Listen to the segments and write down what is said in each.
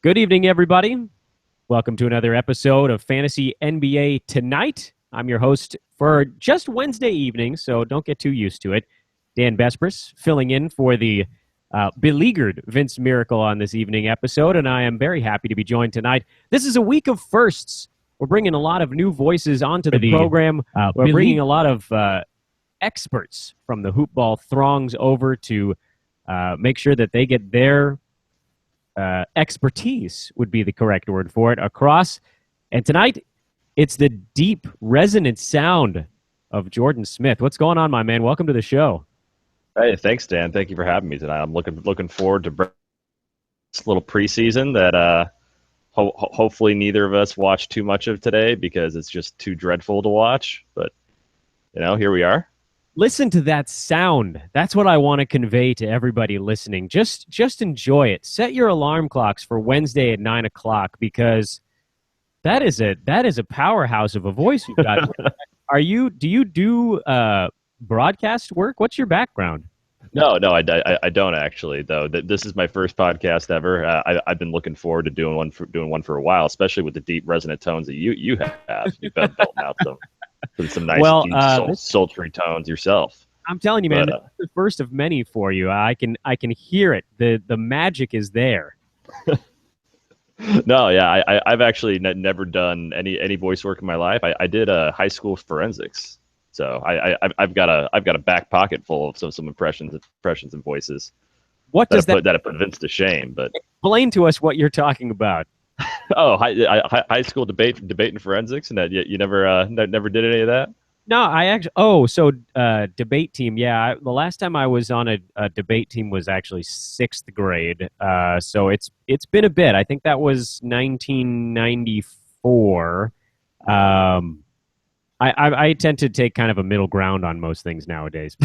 Good evening, everybody. Welcome to another episode of Fantasy NBA Tonight. I'm your host for just Wednesday evening, so don't get too used to it. Dan Besbris, filling in for the beleaguered Vince Miracle on this evening episode, and I am very happy to be joined tonight. This is a week of firsts. We're bringing a lot of new voices onto the program. We're bringing a lot of experts from the hoopball throngs over to make sure that they get their expertise, would be the correct word for it, across. And tonight, it's the deep, resonant sound of Jordan Smith. What's going on, my man? Welcome to the show. Hey, thanks, Dan. Thank you for having me tonight. I'm looking forward to this little preseason that hopefully neither of us watch too much of today because it's just too dreadful to watch. But, here we are. Listen to that sound. That's what I want to convey to everybody listening. Just enjoy it. Set your alarm clocks for Wednesday at 9 o'clock because that is a powerhouse of a voice you've got. Do you do broadcast work? What's your background? No, I don't actually, though. This is my first podcast ever. I've been looking forward to doing one for a while, especially with the deep resonant tones that you have. You've been building out some nice deep, sultry tones yourself. I'm telling you, man, this is the first of many for you. I can hear it. The magic is there. No, yeah, I've actually never done any voice work in my life. I did high school forensics. So I've got a back pocket full of some impressions and voices. What does that put Vince to shame? But explain to us what you're talking about. Oh, high school debate and forensics, and that you never did any of that. No, I actually. Debate team. Yeah, the last time I was on a debate team was actually sixth grade. So it's been a bit. I think that was 1994. I tend to take kind of a middle ground on most things nowadays.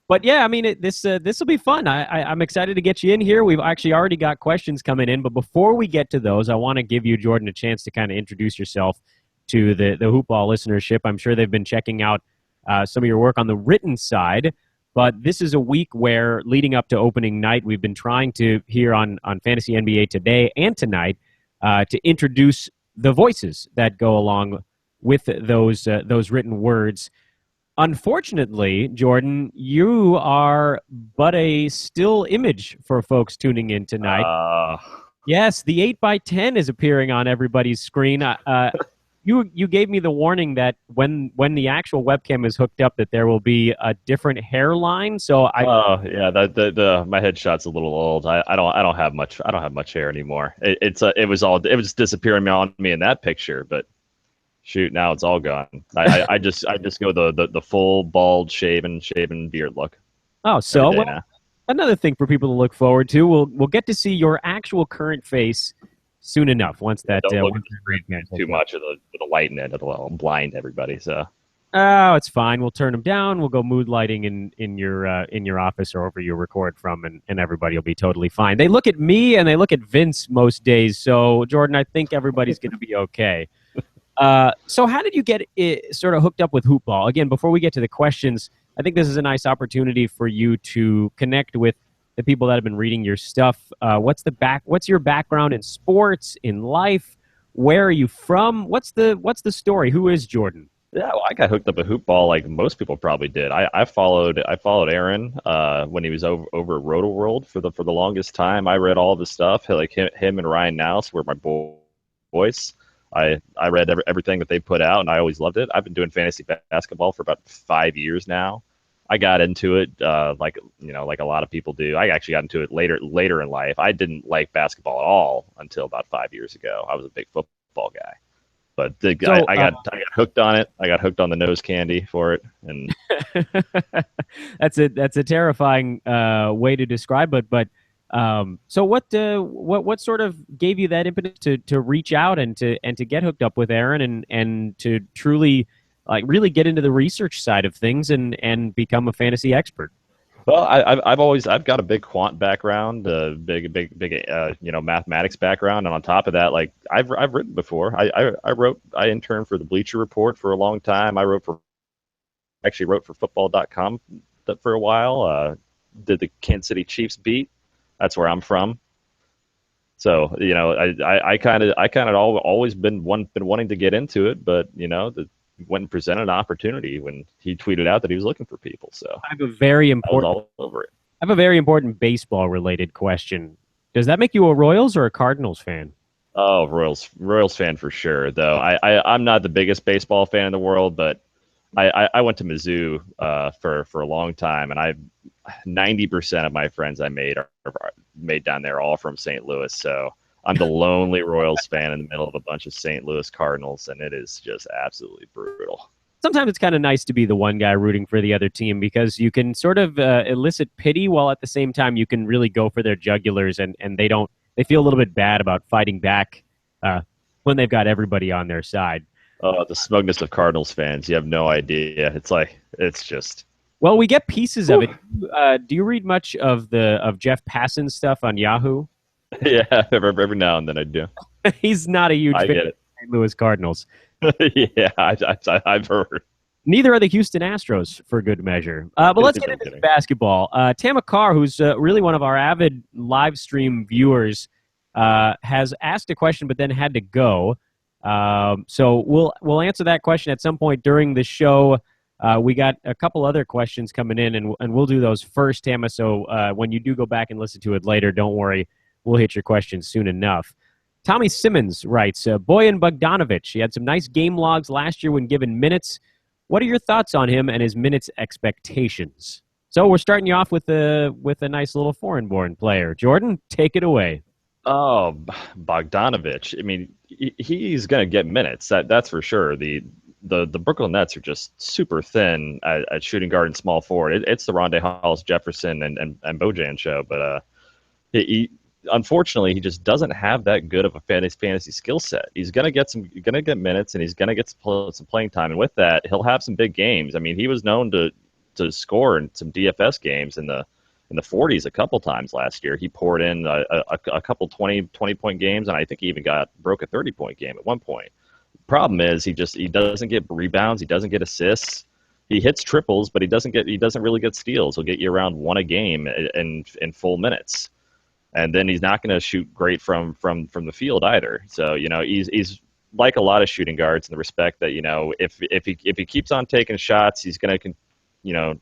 But yeah, I mean, this will be fun. I'm excited to get you in here. We've actually already got questions coming in, but before we get to those, I want to give you, Jordan, a chance to kind of introduce yourself to the hoopball listenership. I'm sure they've been checking out some of your work on the written side, but this is a week where, leading up to opening night, we've been trying to, here on Fantasy NBA Today and tonight, to introduce the voices that go along with those written words. Unfortunately, Jordan, you are but a still image for folks tuning in tonight. Yes, the 8x10 is appearing on everybody's screen. You gave me the warning that when the actual webcam is hooked up, that there will be a different hairline. So yeah, my headshot's a little old. I don't have much hair anymore. It was disappearing on me in that picture, but shoot, now it's all gone. I just go the full bald shaven beard look. Oh, so another thing for people to look forward to. We'll get to see your actual current face soon enough. Once that don't look too much of the light in it, it'll blind everybody. So it's fine. We'll turn them down. We'll go mood lighting in your office or wherever you record from, and everybody will be totally fine. They look at me and they look at Vince most days. So Jordan, I think everybody's going to be okay. So how did you get sort of hooked up with hoopball? Again, before we get to the questions, I think this is a nice opportunity for you to connect with the people that have been reading your stuff. What's your background in sports, in life? Where are you from? What's the story? Who is Jordan? Yeah, well, I got hooked up with hoopball like most people probably did. I followed Aaron when he was over at Roto World for the longest time. I read all of his stuff. Like him and Ryan Nous were my boys. I read everything that they put out, and I always loved it. I've been doing fantasy basketball for about 5 years now. I got into it like a lot of people do. I actually got into it later in life. I didn't like basketball at all until about 5 years ago. I was a big football guy, but I got hooked on it. I got hooked on the nose candy for it, and that's a terrifying way to describe it. But so what sort of gave you that impetus to reach out and to get hooked up with Aaron and to truly really get into the research side of things and become a fantasy expert? Well, I've got a big quant background, big mathematics background, and on top of that, like I've written before. I interned for the Bleacher Report for a long time. I wrote for football.com for a while. Did the Kansas City Chiefs beat. That's where I'm from. So I kind of always been wanting to get into it, but when presented an opportunity when he tweeted out that he was looking for people, so I have a very I was important all over it. I have a very important baseball related question. Does that make you a Royals or a Cardinals fan? Oh, Royals fan for sure. Though I'm not the biggest baseball fan in the world, but I went to Mizzou for a long time, and I 90% of my friends I are made down there all from St. Louis. So I'm the lonely Royals fan in the middle of a bunch of St. Louis Cardinals, and it is just absolutely brutal. Sometimes it's kind of nice to be the one guy rooting for the other team because you can sort of elicit pity while at the same time you can really go for their jugulars and they feel a little bit bad about fighting back uh, when they've got everybody on their side. Oh, the smugness of Cardinals fans. You have no idea. It's just. Well, we get pieces of Whew. it. Do you read much of Jeff Passan's stuff on Yahoo? Yeah, every now and then I do. He's not a huge I fan get of it. the St. Louis Cardinals. Yeah, I've heard. Neither are the Houston Astros, for good measure. But let's get into basketball. Tama Carr, who's really one of our avid live stream viewers, has asked a question but then had to go. So we'll answer that question at some point during the show. We got a couple other questions coming in, and we'll do those first, Tama. So when you do go back and listen to it later, don't worry. We'll hit your questions soon enough. Tommy Simmons writes, Boyan Bogdanovic. He had some nice game logs last year when given minutes. What are your thoughts on him and his minutes expectations? So we're starting you off with a nice little foreign-born player. Jordan, take it away. Oh, Bogdanovich. I mean, he's going to get minutes. That's for sure. The Brooklyn Nets are just super thin at shooting guard and small forward. It's the Rondé Hollis Jefferson and Bojan show, but unfortunately he just doesn't have that good of a fantasy skill set. He's going to get minutes, and he's going to get some playing time, and with that he'll have some big games. I mean, he was known to score in some DFS games in the 40s a couple times last year. He poured in a couple 20-point games, and I think he even broke a 30-point game at one point. Problem is he doesn't get rebounds, he doesn't get assists. He hits triples, but he doesn't really get steals. He'll get you around one a game in full minutes. And then he's not going to shoot great from the field either. So, he's like a lot of shooting guards in the respect that, if he keeps on taking shots, he's going to,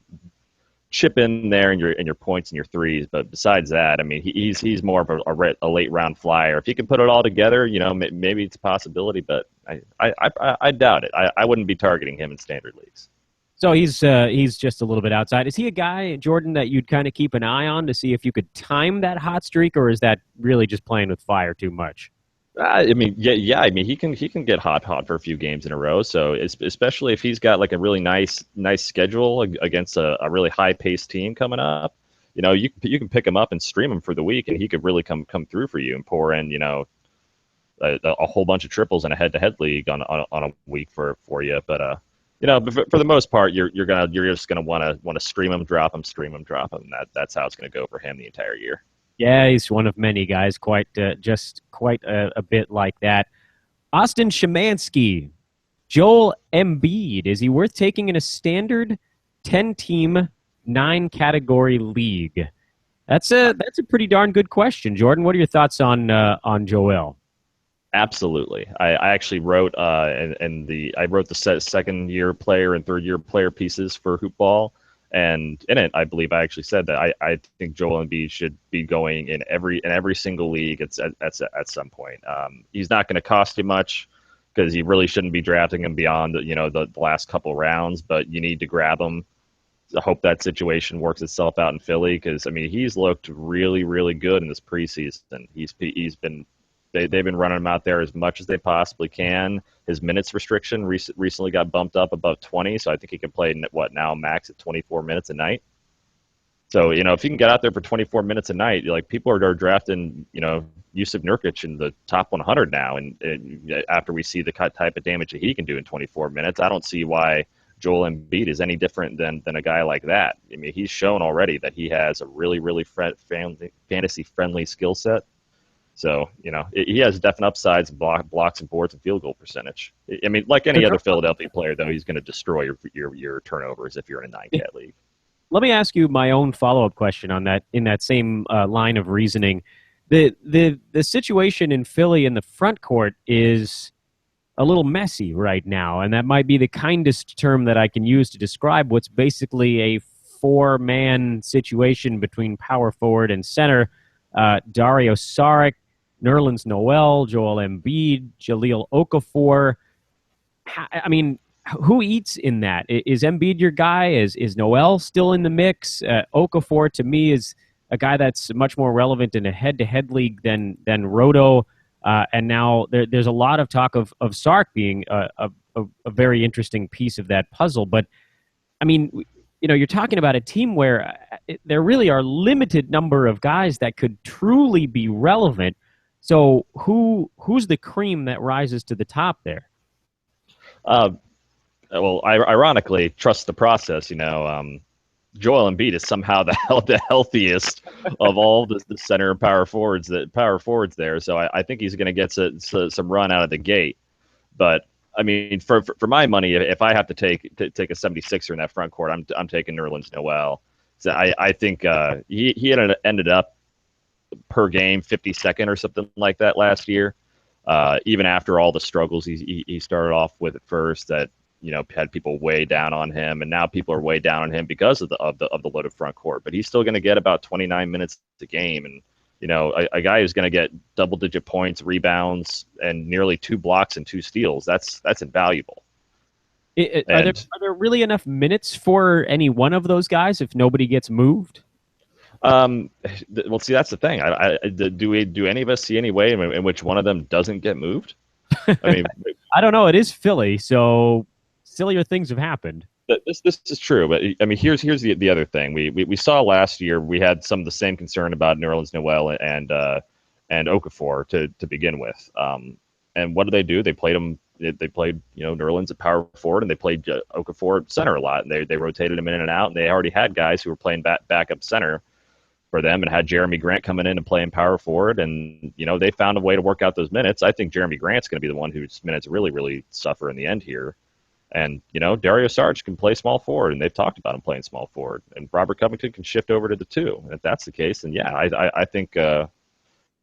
chip in there in your points and your threes. But besides that, I mean, he's more of a late round flyer. If he can put it all together, maybe it's a possibility, but I doubt it. I wouldn't be targeting him in standard leagues. So he's just a little bit outside. Is he a guy, Jordan, that you'd kind of keep an eye on to see if you could time that hot streak, or is that really just playing with fire too much? I mean, yeah. I mean, he can get hot for a few games in a row. So especially if he's got like a really nice schedule against a really high paced team coming up, you can pick him up and stream him for the week, and he could really come through for you and pour in a whole bunch of triples in a head to head league on a week for you. But for the most part, you're just gonna want to stream him, drop him, stream him, drop him. That's how it's gonna go for him the entire year. Yeah, he's one of many guys, quite a bit like that. Austin Szymanski, Joel Embiid. Is he worth taking in a standard 10-team, 9-category league? That's a pretty darn good question, Jordan. What are your thoughts on Joel? Absolutely. I actually wrote I wrote the second year player and third year player pieces for Hoopball. And in it, I believe I actually said that I think Joel Embiid should be going in every single league at some point. He's not going to cost you much because you really shouldn't be drafting him beyond the last couple rounds. But you need to grab him. I hope that situation works itself out in Philly because I mean he's looked really really good in this preseason. They've been running him out there as much as they possibly can. His minutes restriction recently got bumped up above 20, so I think he can play now max at 24 minutes a night. So if you can get out there for 24 minutes a night, like people are drafting Yusuf Nurkic in the top 100 now, and after we see the type of damage that he can do in 24 minutes, I don't see why Joel Embiid is any different than a guy like that. I mean, he's shown already that he has a really really fantasy friendly skill set. So, he has definite upsides, blocks and boards and field goal percentage. I mean, like any other Philadelphia player, though, he's going to destroy your turnovers if you're in a 9-cat league. Let me ask you my own follow-up question on that in that same line of reasoning. The situation in Philly in the front court is a little messy right now, and that might be the kindest term that I can use to describe what's basically a four-man situation between power forward and center. Dario Saric, Nerlens Noel, Joel Embiid, Jahlil Okafor. I mean, who eats in that? Is Embiid your guy? Is Noel still in the mix? Okafor, to me, is a guy that's much more relevant in a head-to-head league than Roto. And now there's a lot of talk of Sark being a very interesting piece of that puzzle. But, I mean, you're talking about a team where there really are limited number of guys that could truly be relevant. So who's the cream that rises to the top there? Well, ironically, trust the process. Joel Embiid is somehow the healthiest of all the center and power forwards there. So I think he's going to get some run out of the gate. But I mean, for my money, if I have to take a 76er in that front court, I'm taking Nerlens Noel. So I think he had ended up per game 52nd or something like that last year. Even after all the struggles he started off with at first, that had people way down on him, and now people are way down on him because of the loaded front court. But he's still going to get about 29 minutes a game, and a guy who's going to get double-digit points, rebounds, and nearly 2 blocks and 2 steals. That's invaluable. Are there really enough minutes for any one of those guys if nobody gets moved? Well, see, that's the thing. Do any of us see any way in which one of them doesn't get moved? I mean, I don't know. It is Philly, so sillier things have happened. This is true, but I mean, here's the other thing. We saw last year, we had some of the same concern about Nerlens Noel and Okafor to begin with. And what do? They played them. They played Nerlens at power forward, and they played Okafor at center a lot. And they rotated him in and out. And they already had guys who were playing backup center for them, and had Jeremy Grant coming in and playing power forward. And they found a way to work out those minutes. I think Jeremy Grant's going to be the one whose minutes really suffer in the end here. And, Dario Saric can play small forward, and they've talked about him playing small forward. And Robert Covington can shift over to the 2. And if that's the case, then, yeah, I think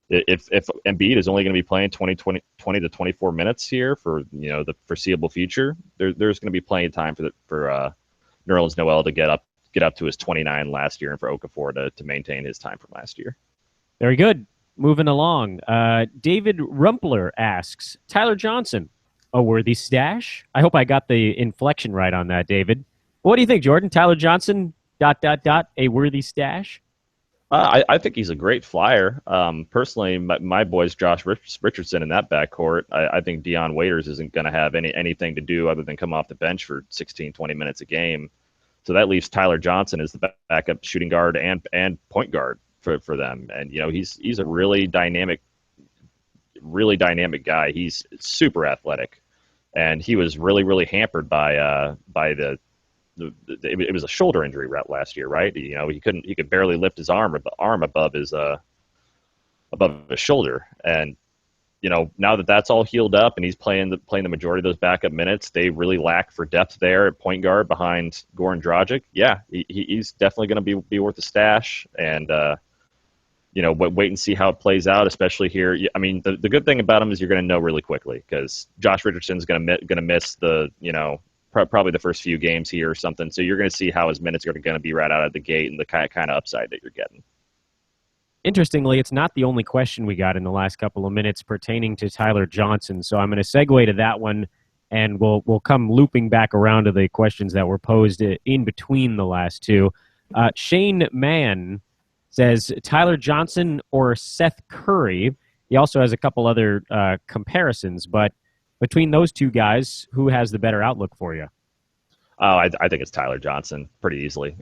if Embiid is only going to be playing 20 to 24 minutes here for, the foreseeable future, there's going to be plenty of time for Nerlens Noel to get up to his 29 last year, and for Okafor to maintain his time from last year. Very good. Moving along. David Rumpler asks, Tyler Johnson, a worthy stash? I hope I got the inflection right on that, David. What do you think, Jordan? Tyler Johnson, ... a worthy stash? I think he's a great flyer. Personally, my boy's Josh Richardson in that backcourt. I think Dion Waiters isn't going to have anything to do other than come off the bench for 16, 20 minutes a game. So that leaves Tyler Johnson as the backup shooting guard and point guard for them. And, he's a really dynamic guy. He's super athletic, and he was really hampered by it was a shoulder injury last year, right? He could barely lift his arm above his shoulder. And now that that's all healed up and he's playing the majority of those backup minutes, they really lack for depth there at point guard behind Goran Dragic. Yeah, he's definitely going to be worth a stash. And wait and see how it plays out, especially here. I mean, the good thing about him is you're going to know really quickly, because Josh Richardson's going to miss the probably the first few games here or something. So you're going to see how his minutes are going to be right out of the gate and the kind of upside that you're getting. Interestingly, it's not the only question we got in the last couple of minutes pertaining to Tyler Johnson. So I'm going to segue to that one, and we'll come looping back around to the questions that were posed in between the last two. Shane Mann says Tyler Johnson or Seth Curry. He also has a couple other comparisons, but between those two guys, who has the better outlook for you? I think it's Tyler Johnson pretty easily.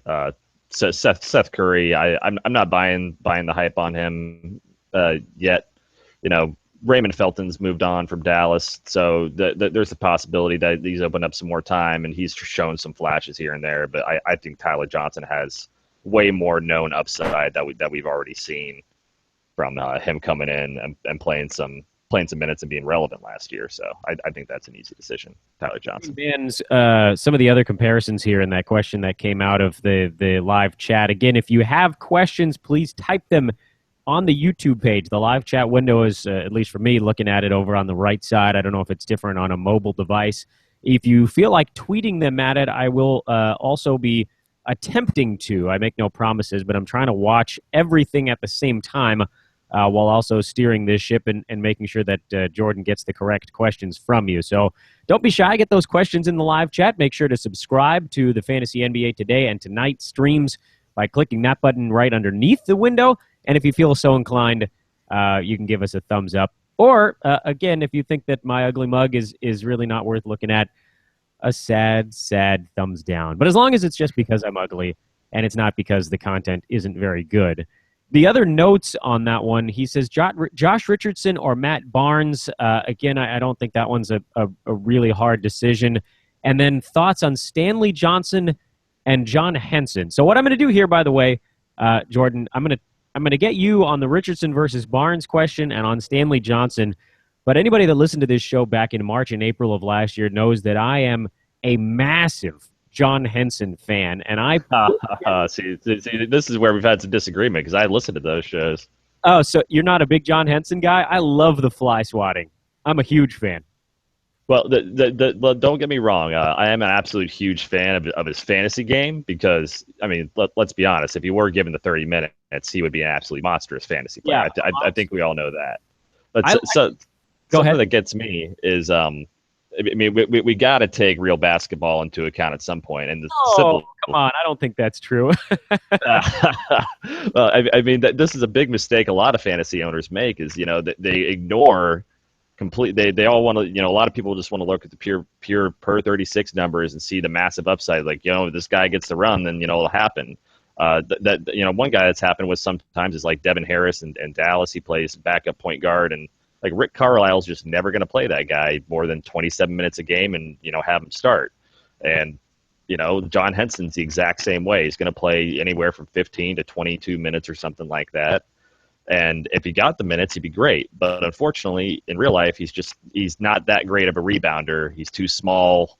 So Seth Curry, I'm not buying the hype on him yet. Raymond Felton's moved on from Dallas, so there's a possibility that he's opened up some more time and he's shown some flashes here and there. But I think Tyler Johnson has way more known upside that we've already seen from him coming in and playing some minutes and being relevant last year. So I think that's an easy decision, Tyler Johnson. Man's some of the other comparisons here in that question that came out of the live chat. Again, if you have questions, please type them on the YouTube page. The live chat window is, at least for me, looking at it over on the right side. I don't know if it's different on a mobile device. If you feel like tweeting them at it, I will also be attempting to. I make no promises, but I'm trying to watch everything at the same time while also steering this ship and making sure that Jordan gets the correct questions from you. So don't be shy. Get those questions in the live chat. Make sure to subscribe to the Fantasy NBA Today and Tonight streams by clicking that button right underneath the window. And if you feel so inclined, you can give us a thumbs up. Or, again, if you think that my ugly mug is really not worth looking at, a sad, sad thumbs down. But as long as it's just because I'm ugly and it's not because the content isn't very good. The other notes on that one, he says Josh Richardson or Matt Barnes. Again, I don't think that one's a really hard decision. And then thoughts on Stanley Johnson and John Henson. So what I'm going to do here, by the way, Jordan, I'm going to get you on the Richardson versus Barnes question and on Stanley Johnson. But anybody that listened to this show back in March and April of last year knows that I am a massive John Henson fan, and I see, this is where we've had some disagreement because I listened to those shows. Oh, so you're not a big John Henson guy? I love the fly swatting. I'm a huge fan. Well, don't get me wrong. I am an absolute huge fan of his fantasy game because, I mean, let's be honest. If he were given the 30 minutes, he would be an absolutely monstrous fantasy player. Yeah, I think we all know that. But Go ahead. something that gets me is, I mean, we got to take real basketball into account at some point. And come on, I don't think that's true. Well, I mean, this is a big mistake a lot of fantasy owners make is, that they ignore they all want to, a lot of people just want to look at the pure per 36 numbers and see the massive upside. Like, if this guy gets the run, then, it'll happen. One guy that's happened with sometimes is like Devin Harris and Dallas. He plays backup point guard, and like Rick Carlisle's just never going to play that guy more than 27 minutes a game and, have him start. And, John Henson's the exact same way. He's going to play anywhere from 15 to 22 minutes or something like that. And if he got the minutes, he'd be great. But unfortunately, in real life, he's not that great of a rebounder. He's too small.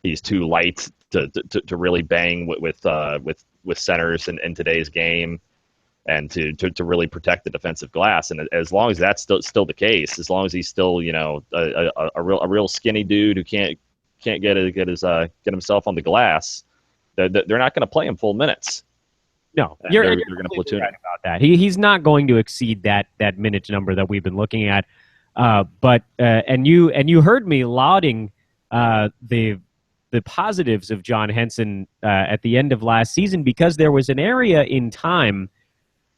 He's too light to really bang with centers in today's game, and to really protect the defensive glass. And as long as that's still the case, as long as he's still a real skinny dude who can't get himself on the glass, they're not going to play him full minutes. No, you're going to platoon right about that. He's not going to exceed that minute number that we've been looking at. But you heard me lauding the positives of John Henson at the end of last season, because there was an area in time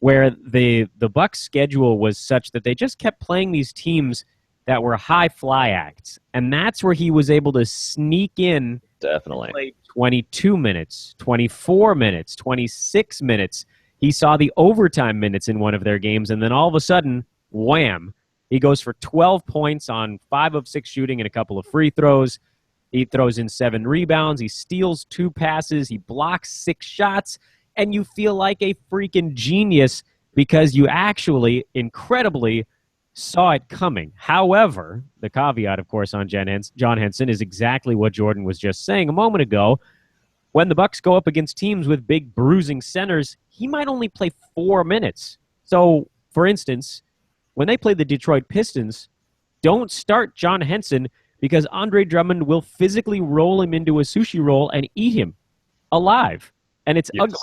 where the Bucks' schedule was such that they just kept playing these teams that were high fly acts, and that's where he was able to sneak in. Definitely. Play 22 minutes, 24 minutes, 26 minutes. He saw the overtime minutes in one of their games, and then all of a sudden, wham, he goes for 12 points on 5 of 6 shooting and a couple of free throws. He throws in 7 rebounds. He steals 2 passes. He blocks 6 shots, and you feel like a freaking genius because you actually, incredibly, saw it coming. However, the caveat, of course, on John Henson is exactly what Jordan was just saying a moment ago. When the Bucks go up against teams with big bruising centers, he might only play 4 minutes. So, for instance, when they play the Detroit Pistons, don't start John Henson because Andre Drummond will physically roll him into a sushi roll and eat him alive. And it's ugly.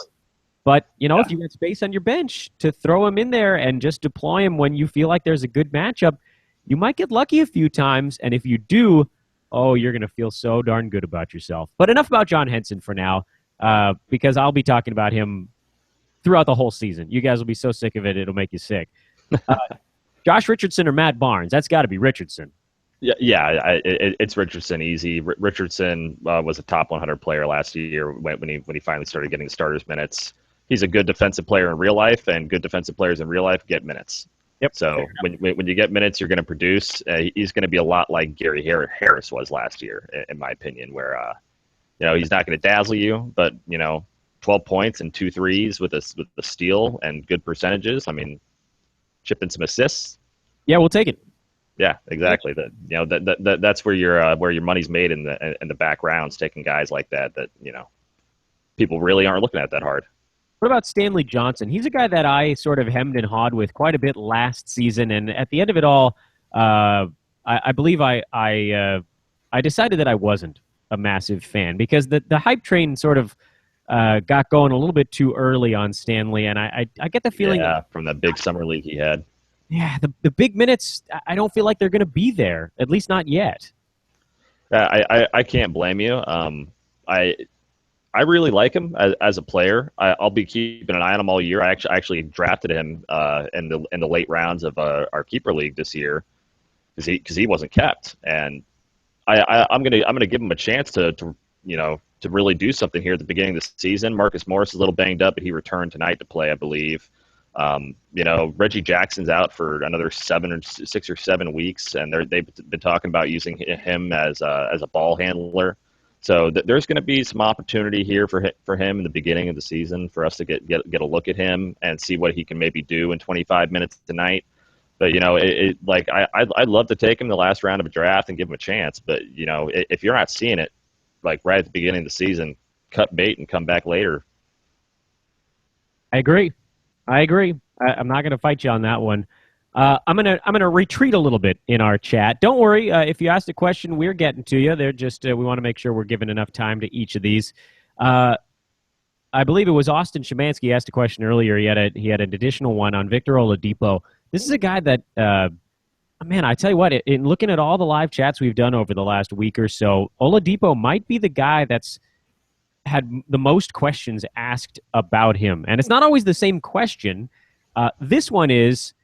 But, if you got space on your bench to throw him in there and just deploy him when you feel like there's a good matchup, you might get lucky a few times. And if you do, you're going to feel so darn good about yourself. But enough about John Henson for now, because I'll be talking about him throughout the whole season. You guys will be so sick of it, it'll make you sick. Josh Richardson or Matt Barnes? That's got to be Richardson. It's Richardson easy. Richardson was a top 100 player last year when he finally started getting the starters minutes. He's a good defensive player in real life, and good defensive players in real life get minutes. Yep. So when you get minutes, you're going to produce. He's going to be a lot like Gary Harris was last year, in my opinion, where he's not going to dazzle you, but 12 points and 2 threes with a steal and good percentages. I mean, chipped in some assists. Yeah, we'll take it. Yeah, exactly. That's where your money's made in the back rounds, taking guys like that people really aren't looking at that hard. What about Stanley Johnson? He's a guy that I sort of hemmed and hawed with quite a bit last season, and at the end of it all, I believe I decided that I wasn't a massive fan because the hype train sort of got going a little bit too early on Stanley, and I get the feeling, Yeah, from that big summer league he had. yeah, the big minutes, I don't feel like they're going to be there, at least not yet. Yeah, I can't blame you. I I really like him as a player. I'll be keeping an eye on him all year. I actually drafted him in the late rounds of our keeper league this year because he wasn't kept, and I'm gonna give him a chance to really do something here at the beginning of the season. Marcus Morris is a little banged up, but he returned tonight to play, I believe. Reggie Jackson's out for another 6 or 7 weeks, and they've been talking about using him as a ball handler. So there's going to be some opportunity here for him in the beginning of the season for us to get a look at him and see what he can maybe do in 25 minutes tonight. But I'd love to take him the last round of a draft and give him a chance. But if you're not seeing it like right at the beginning of the season, cut bait and come back later. I agree. I'm not going to fight you on that one. I'm gonna retreat a little bit in our chat. Don't worry. If you asked a question, we're getting to you. They're just we want to make sure we're giving enough time to each of these. I believe it was Austin Szymanski asked a question earlier. He had an additional one on Victor Oladipo. This is a guy that, man, I tell you what. In looking at all the live chats we've done over the last week or so, Oladipo might be the guy that's had the most questions asked about him, and it's not always the same question. This one is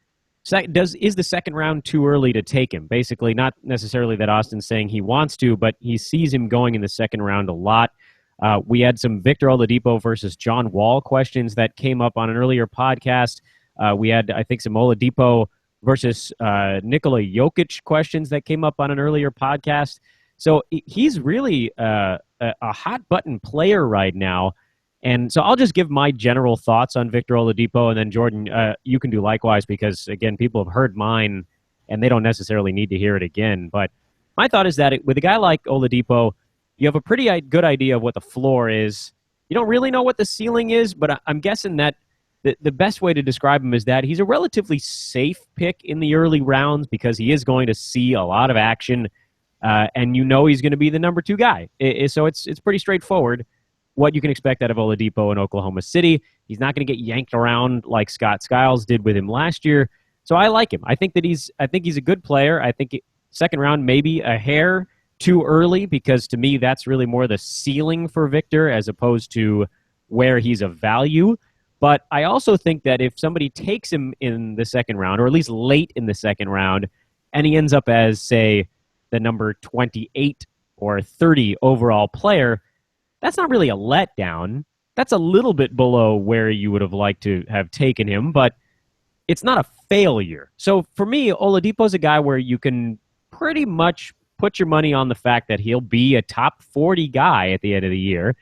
the second round too early to take him? Basically, not necessarily that Austin's saying he wants to, but he sees him going in the second round a lot. We had some Victor Oladipo versus John Wall questions that came up on an earlier podcast. We had, I think, some Oladipo versus Nikola Jokic questions that came up on an earlier podcast. So he's really a hot button player right now. And so I'll just give my general thoughts on Victor Oladipo, and then Jordan, you can do likewise because, again, people have heard mine, and they don't necessarily need to hear it again. But my thought is that with a guy like Oladipo, you have a pretty good idea of what the floor is. You don't really know what the ceiling is, but I'm guessing that the best way to describe him is that he's a relatively safe pick in the early rounds because he is going to see a lot of action, and he's going to be the number 2 guy. So it's pretty straightforward what you can expect out of Oladipo in Oklahoma City. He's not going to get yanked around like Scott Skiles did with him last year. So I like him. I think he's a good player. I think second round maybe a hair too early because to me that's really more the ceiling for Victor as opposed to where he's a value. But I also think that if somebody takes him in the second round, or at least late in the second round, and he ends up as, say, the number 28 or 30 overall player, that's not really a letdown. That's a little bit below where you would have liked to have taken him, but it's not a failure. So for me, Oladipo's a guy where you can pretty much put your money on the fact that he'll be a top 40 guy at the end of the year.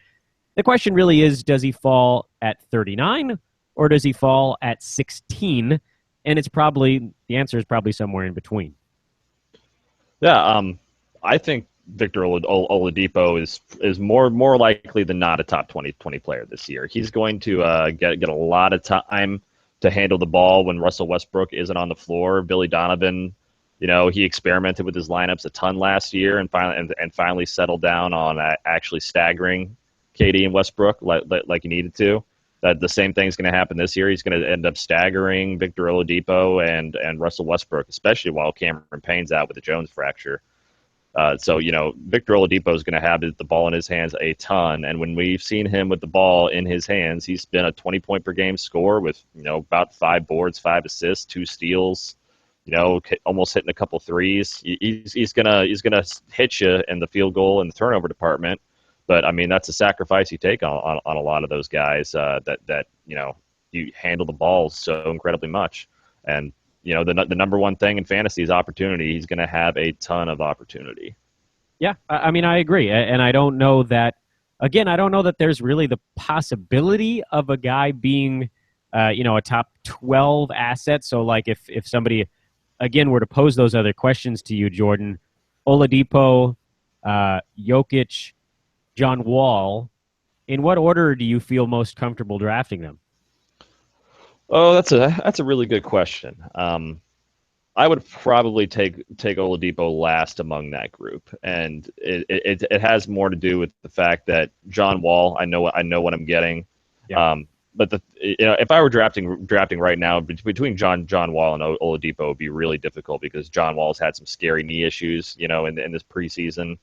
The question really is, does he fall at 39 or does he fall at 16? And the answer is probably somewhere in between. Yeah, I think Victor Oladipo is more likely than not a top 20 player this year. He's going to get a lot of time to handle the ball when Russell Westbrook isn't on the floor. Billy Donovan, he experimented with his lineups a ton last year and finally settled down on actually staggering KD and Westbrook like he needed to. That the same thing's going to happen this year. He's going to end up staggering Victor Oladipo and Russell Westbrook, especially while Cameron Payne's out with a Jones fracture. So Victor Oladipo is going to have the ball in his hands a ton. And when we've seen him with the ball in his hands, he's been a 20-point per game scorer with, about 5 boards, 5 assists, 2 steals, almost hitting a couple threes. He's going to hit you in the field goal and the turnover department. But, I mean, that's a sacrifice you take on a lot of those guys that you handle the ball so incredibly much. And the number one thing in fantasy is opportunity. He's going to have a ton of opportunity. Yeah, I mean, I agree. And I don't know that, again, there's really the possibility of a guy being, a top 12 asset. So, like, if somebody, again, were to pose those other questions to you, Jordan, Oladipo, Jokic, John Wall, in what order do you feel most comfortable drafting them? Oh, that's a really good question. I would probably take Oladipo last among that group, and it has more to do with the fact that John Wall. I know what I'm getting. Yeah. But if I were drafting right now between John Wall and Oladipo, it would be really difficult because John Wall's had some scary knee issues, in this preseason.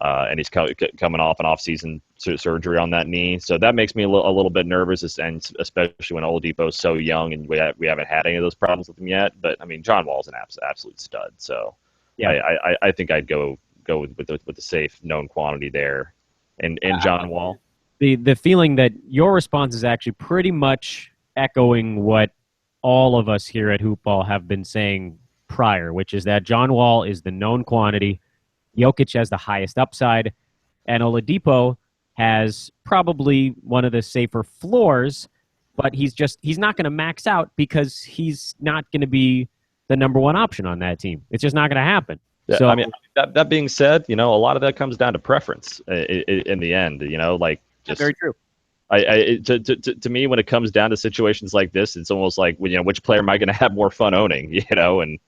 And he's coming off an off-season surgery on that knee, so that makes me a little bit nervous, and especially when Oladipo's so young and we haven't had any of those problems with him yet. But I mean, John Wall's an absolute stud, so Yeah. I think I'd go with the safe known quantity there, and John Wall. The feeling that your response is actually pretty much echoing what all of us here at Hoopball have been saying prior, which is that John Wall is the known quantity. Jokic has the highest upside, and Oladipo has probably one of the safer floors, but he's not going to max out because he's not going to be the number one option on that team. It's just not going to happen. Yeah, So, I mean, that being said, a lot of that comes down to preference in the end. Like just very true. To me, when it comes down to situations like this, it's almost like which player am I going to have more fun owning? And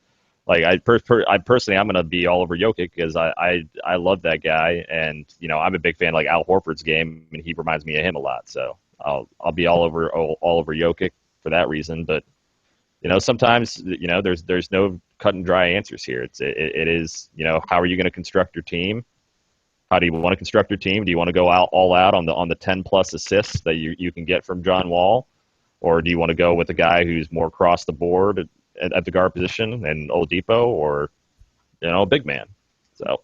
like I personally, I'm going to be all over Jokic because I love that guy, and I'm a big fan of like Al Horford's game, and he reminds me of him a lot. So I'll be all over Jokic for that reason. But sometimes there's no cut and dry answers here. It is how are you going to construct your team? How do you want to construct your team? Do you want to go all out on the 10 plus assists that you can get from John Wall, or do you want to go with a guy who's more across the board at the guard position and Oladipo, or a big man? So,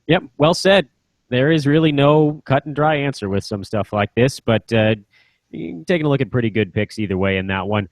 yep, well said. There is really no cut and dry answer with some stuff like this, but taking a look at pretty good picks either way in that one.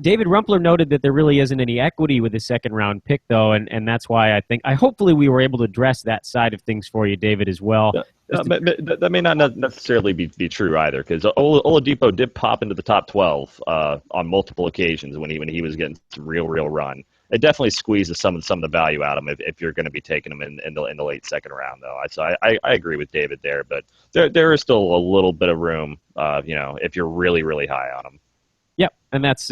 David Rumpler noted that there really isn't any equity with the second round pick, though, and that's why hopefully we were able to address that side of things for you, David, as well. That may not necessarily be true either, because Oladipo did pop into the top 12 on multiple occasions when he was getting some real run. It definitely squeezes some of the value out of him if you're going to be taking him in the late second round, though. So I agree with David there, but there is still a little bit of room, if you're really high on him. Yep, and that's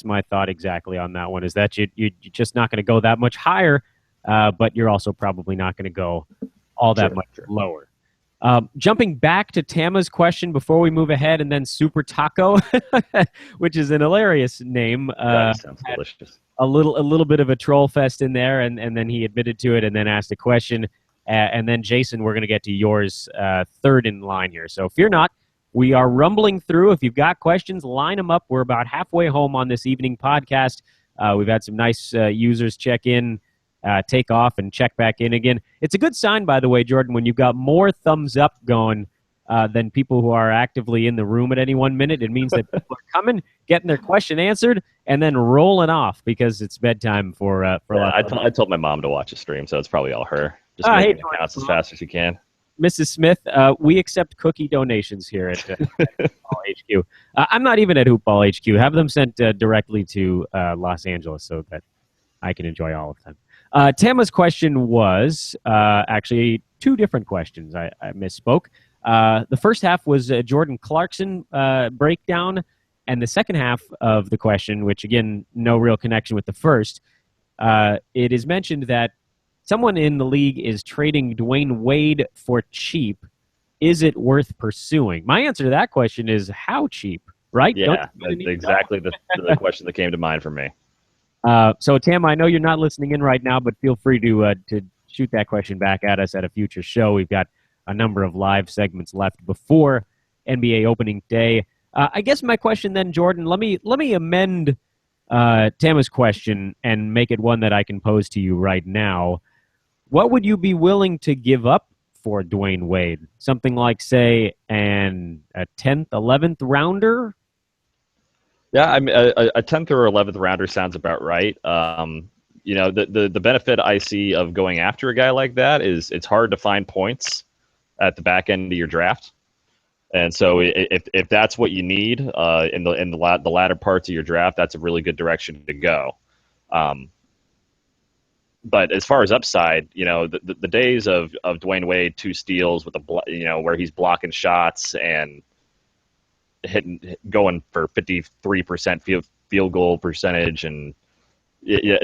my thought exactly on that one. Is that you're just not going to go that much higher, but you're also probably not going to go all that much lower. Jumping back to Tama's question before we move ahead, and then Super Taco, which is an hilarious name. Sounds delicious. A little bit of a troll fest in there, and then he admitted to it and then asked a question. And then, Jason, we're going to get to yours third in line here. So fear not. We are rumbling through. If you've got questions, line them up. We're about halfway home on this evening podcast. We've had some nice users check in, take off, and check back in again. It's a good sign, by the way, Jordan, when you've got more thumbs up going than people who are actively in the room at any 1 minute. It means that people are coming, getting their question answered, and then rolling off because it's bedtime for a lot. I told my mom to watch a stream, so it's probably all her. Just making it count as fast as you can. Mrs. Smith, we accept cookie donations here at Hoopball HQ. I'm not even at Hoopball HQ. Have them sent directly to Los Angeles so that I can enjoy all of them. Tama's question was actually two different questions. I misspoke. The first half was a Jordan Clarkson breakdown, and the second half of the question, which again, no real connection with the first, it is mentioned that someone in the league is trading Dwayne Wade for cheap. Is it worth pursuing? My answer to that question is how cheap, right? Yeah, that's exactly the question that came to mind for me. So, Tam, I know you're not listening in right now, but feel free to shoot that question back at us at a future show. We've got a number of live segments left before NBA opening day. I guess my question then, Jordan, let me amend Tama's question and make it one that I can pose to you right now. What would you be willing to give up for Dwayne Wade? Something like, say, a 10th, 11th rounder? Yeah, I mean, a 10th or 11th rounder sounds about right. The benefit I see of going after a guy like that is it's hard to find points at the back end of your draft. And so if that's what you need in the latter parts of your draft, that's a really good direction to go. But as far as upside, the days of Dwayne Wade 2 steals with where he's blocking shots and going for 53% field goal percentage, and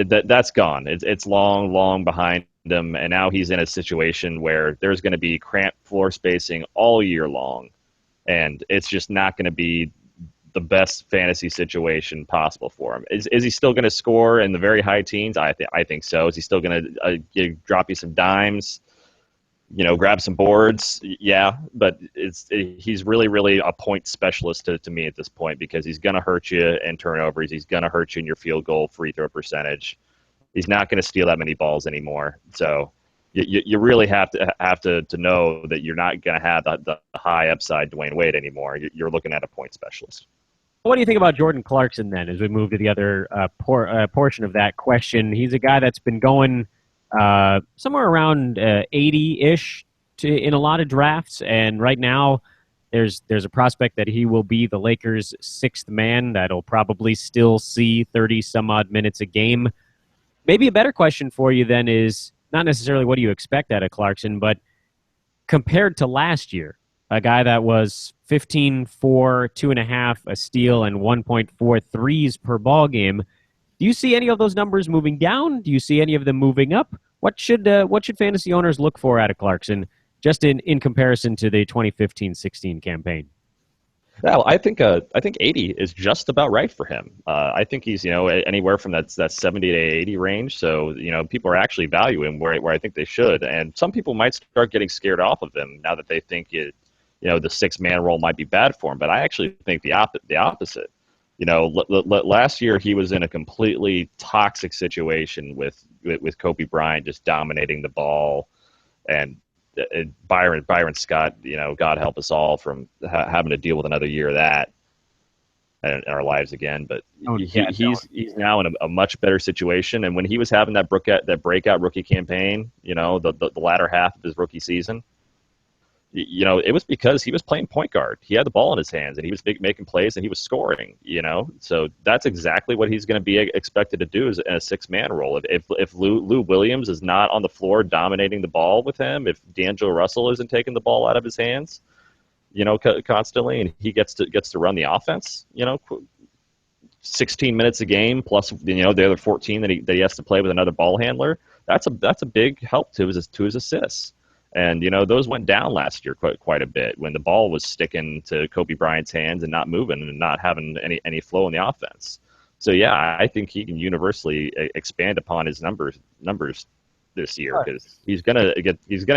that's gone. It's long behind him, and now he's in a situation where there's going to be cramped floor spacing all year long, and it's just not going to be the best fantasy situation possible for him. Is he still going to score in the very high teens? I think so. Is he still going to drop you some dimes? Grab some boards, yeah, but he's really a point specialist to me at this point, because he's going to hurt you in turnovers. He's going to hurt you in your field goal free throw percentage. He's not going to steal that many balls anymore. So you really have to know that you're not going to have the high upside Dwayne Wade anymore. You're looking at a point specialist. What do you think about Jordan Clarkson then, as we move to the other portion of that question? He's a guy that's been going somewhere around 80-ish in a lot of drafts, and right now there's a prospect that he will be the Lakers' sixth man that'll probably still see 30-some-odd minutes a game. Maybe a better question for you then is not necessarily what do you expect out of Clarkson, but compared to last year, a guy that was 15, 4, 2.5, a steal, and 1.4 threes per ball game. Do you see any of those numbers moving down? Do you see any of them moving up? What should fantasy owners look for out of Clarkson, just in comparison to the 2015-16 campaign? Well, I think 80 is just about right for him. I think he's anywhere from that 70 to 80 range. So people are actually valuing where I think they should, and some people might start getting scared off of him now that they think the six-man role might be bad for him. But I actually think the opposite. Last year he was in a completely toxic situation with Kobe Bryant just dominating the ball, and Byron Scott, God help us all from having to deal with another year of that in our lives again. But he's now in a much better situation. And when he was having that breakout rookie campaign, the latter half of his rookie season, it was because he was playing point guard. He had the ball in his hands, and he was making plays, and he was scoring. So that's exactly what he's going to be expected to do, is in a six-man role. If Lou Williams is not on the floor dominating the ball with him, if D'Angelo Russell isn't taking the ball out of his hands, constantly, and he gets to run the offense, 16 minutes a game plus the other 14 that he has to play with another ball handler. That's a big help to his assists. And, those went down last year quite a bit when the ball was sticking to Kobe Bryant's hands and not moving and not having any flow in the offense. So, yeah, I think he can universally expand upon his numbers this year, because he's gonna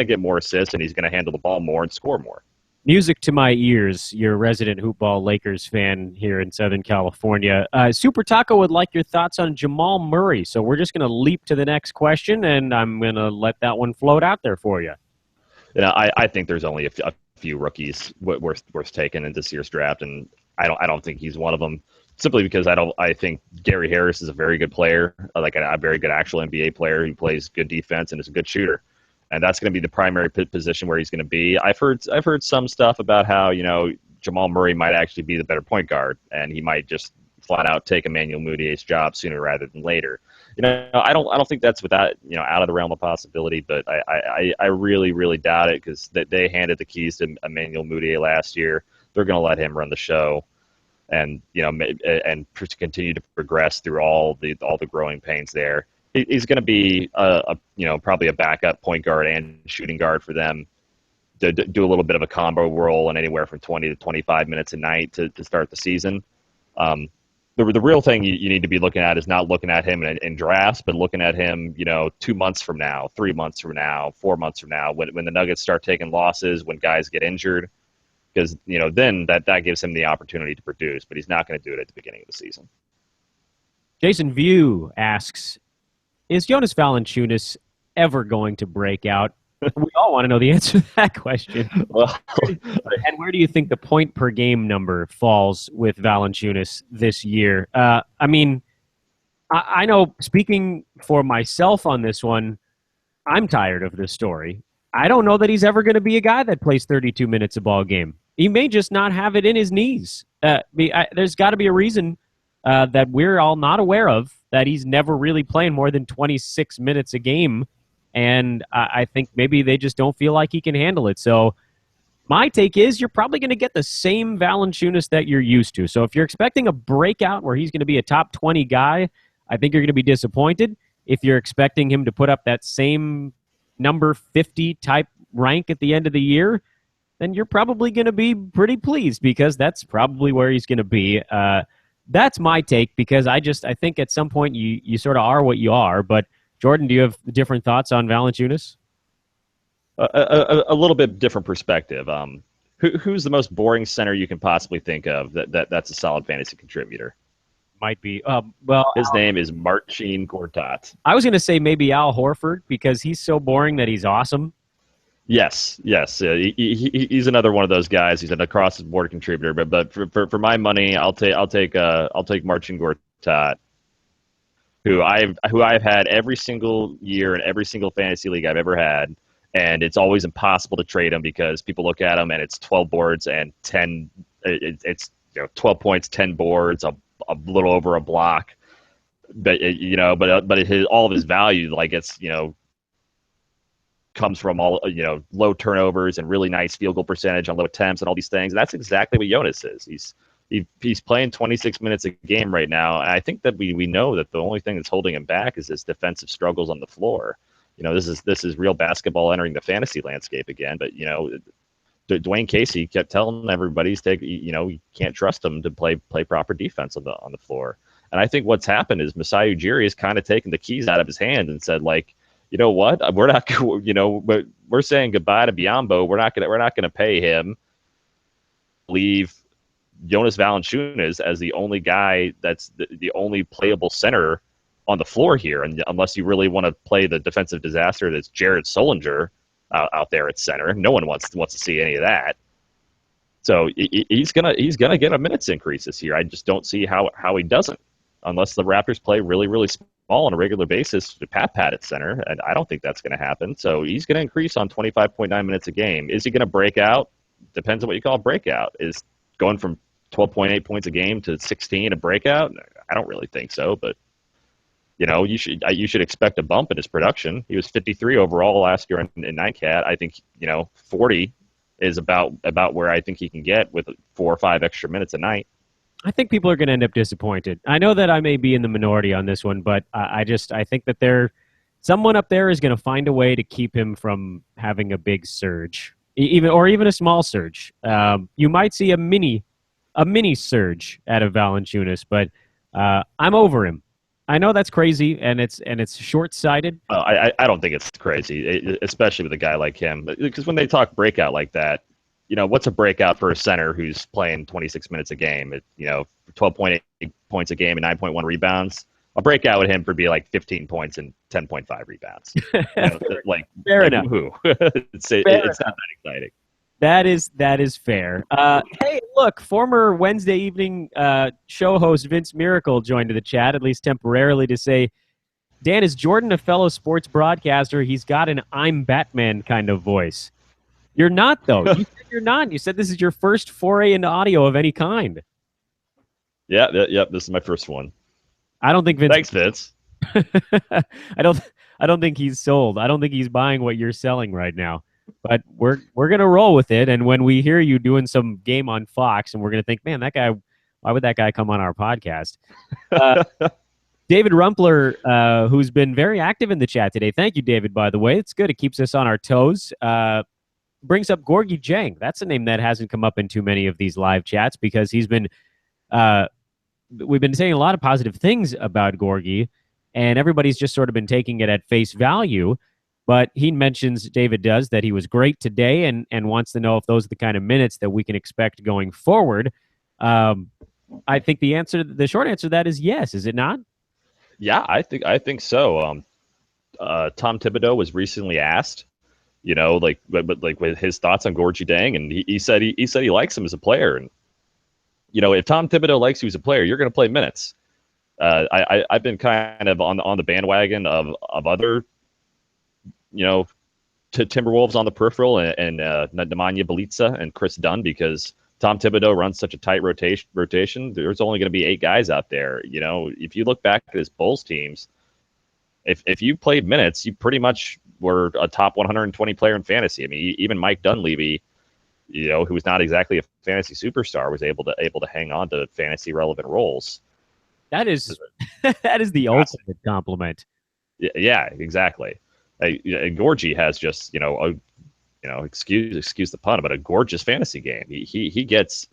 get more assists, and he's gonna handle the ball more and score more. Music to my ears, your resident Hoopball Lakers fan here in Southern California. Super Taco would like your thoughts on Jamal Murray. So we're just going to leap to the next question, and I'm going to let that one float out there for you. I think there's only a few rookies worth taking in this year's draft, and I don't think he's one of them. Simply because I think Gary Harris is a very good player, like a very good actual NBA player who plays good defense and is a good shooter, and that's going to be the primary position where he's going to be. I've heard some stuff about how Jamal Murray might actually be the better point guard, and he might just flat out take Emmanuel Mudiay's job sooner rather than later. I don't think that's out of the realm of possibility, but I really doubt it, because they handed the keys to Emmanuel Mudiay last year. They're going to let him run the show, and and continue to progress through all the growing pains there. He's going to be probably a backup point guard and shooting guard for them, to do a little bit of a combo role, and anywhere from 20 to 25 minutes a night to start the season. The real thing you need to be looking at is not looking at him in drafts, but looking at him, 2 months from now, 3 months from now, 4 months from now, when the Nuggets start taking losses, when guys get injured, because then that gives him the opportunity to produce, but he's not going to do it at the beginning of the season. Jason View asks, is Jonas Valanciunas ever going to break out? We all want to know the answer to that question. Well, and where do you think the point per game number falls with Valanciunas this year? I know, speaking for myself on this one, I'm tired of this story. I don't know that he's ever going to be a guy that plays 32 minutes a ball game. He may just not have it in his knees. There's got to be a reason that we're all not aware of, that he's never really playing more than 26 minutes a game. And I think maybe they just don't feel like he can handle it. So My take is you're probably going to get the same Valanciunas that you're used to. So if you're expecting a breakout where he's going to be a top 20 guy, I think you're going to be disappointed. If you're expecting him to put up that same number 50 type rank at the end of the year, then you're probably going to be pretty pleased because that's probably where he's going to be. That's my take because I think at some point you sort of are what you are. But Jordan, do you have different thoughts on Valanciunas? A little bit different perspective. Who's the most boring center you can possibly think of that's a solid fantasy contributor? Might be. His name is Marcin Gortat. I was going to say maybe Al Horford because he's so boring that he's awesome. Yes. He's another one of those guys. He's an across the board contributor. But for my money, I'll take Marcin Gortat, who I've had every single year in every single fantasy league I've ever had. And it's always impossible to trade him because people look at him and it's 12 boards and 10. It's 12 points, 10 boards, a little over a block. But all of his value, like it's comes from all low turnovers and really nice field goal percentage on low attempts and all these things. And that's exactly what Jonas is. He's playing 26 minutes a game right now, and I think that we know that the only thing that's holding him back is his defensive struggles on the floor. This is real basketball entering the fantasy landscape again. But Dwayne Casey kept telling everybody you can't trust him to play proper defense on the floor. And I think what's happened is Masai Ujiri has kind of taken the keys out of his hand and said, like, you know what, we're not, we're saying goodbye to Biyombo. We're not gonna pay him. Leave Jonas Valanciunas as the only guy that's the only playable center on the floor here, and unless you really want to play the defensive disaster that's Jared Solinger out there at center, no one wants to see any of that. So he's gonna get a minutes increase this year. I just don't see how he doesn't, unless the Raptors play really really small on a regular basis to Pat at center, and I don't think that's going to happen. So he's going to increase on 25.9 minutes a game. Is he going to break out? Depends on what you call a breakout. Is going from 12.8 points a game to 16 a breakout? I don't really think so, but you should expect a bump in his production. He was 53 overall last year in NICAT. I think 40 is about where I think he can get with 4 or 5 extra minutes a night. I think people are going to end up disappointed. I know that I may be in the minority on this one, but I think that someone up there is going to find a way to keep him from having a big surge, even a small surge. You might see a mini surge out of Valanciunas, but I'm over him. I know that's crazy, and it's short-sighted. I don't think it's crazy, especially with a guy like him. Because when they talk breakout like that, what's a breakout for a center who's playing 26 minutes a game? 12.8 points a game and 9.1 rebounds. A breakout would him for be like 15 points and 10.5 rebounds. Fair enough. It's not that exciting. That is fair. Hey, look, former Wednesday evening show host Vince Miracle joined the chat, at least temporarily, to say, Dan, is Jordan a fellow sports broadcaster? He's got an I'm Batman kind of voice. You're not, though. You said you're not. You said this is your first foray into audio of any kind. Yeah, this is my first one. I don't think Vince... Thanks, Vince. I don't think he's sold. I don't think he's buying what you're selling right now. But we're gonna roll with it, and when we hear you doing some game on Fox, and we're gonna think, man, that guy, why would that guy come on our podcast? David Rumpler, who's been very active in the chat today. Thank you, David. By the way, it's good. It keeps us on our toes. Brings up Gorgie Jang. That's a name that hasn't come up in too many of these live chats because he's been. We've been saying a lot of positive things about Gorgie, and everybody's just sort of been taking it at face value. But he mentions, David does, that he was great today and wants to know if those are the kind of minutes that we can expect going forward. I think the short answer to that is yes, is it not? Yeah, I think so. Tom Thibodeau was recently asked, with his thoughts on Gorgie Dang, and he said he likes him as a player. And if Tom Thibodeau likes you as a player, you're going to play minutes. I've been kind of on the bandwagon of other to Timberwolves on the peripheral and Nemanja Bjelica and Chris Dunn, because Tom Thibodeau runs such a tight rotation. There's only going to be 8 guys out there. If you look back at his Bulls teams, if you played minutes, you pretty much were a top 120 player in fantasy. I mean, even Mike Dunleavy, who was not exactly a fantasy superstar, was able to hang on to fantasy relevant roles. That is that is the ultimate compliment. Yeah, exactly. Gorgie has just excuse the pun, but a gorgeous fantasy game. He gets